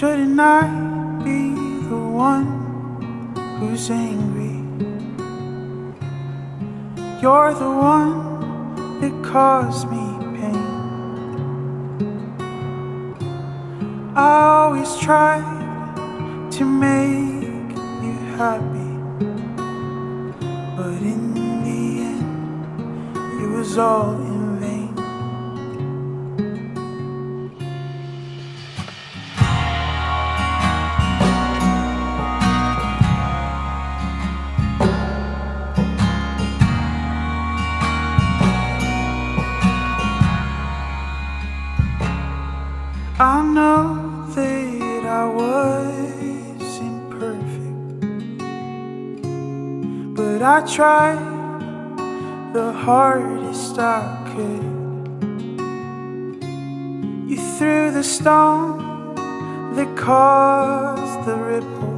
Shouldn't I be the one who's angry? You're the one that caused me pain. I always tried to make you happy, but in the end, it was all in vain. I know that I was imperfect, but I tried the hardest I could. You threw the stone that caused the ripple.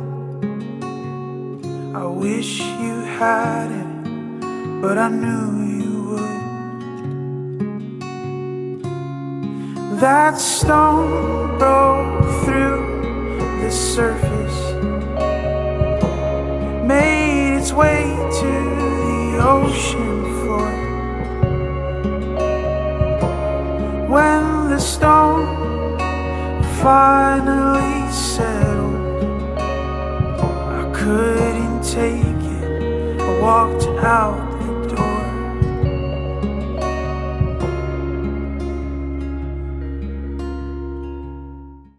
I wish you had it, but I knew you would. That stone broke through the surface, made its way to the ocean floor. When the stone finally settled, I couldn't take it. I walked out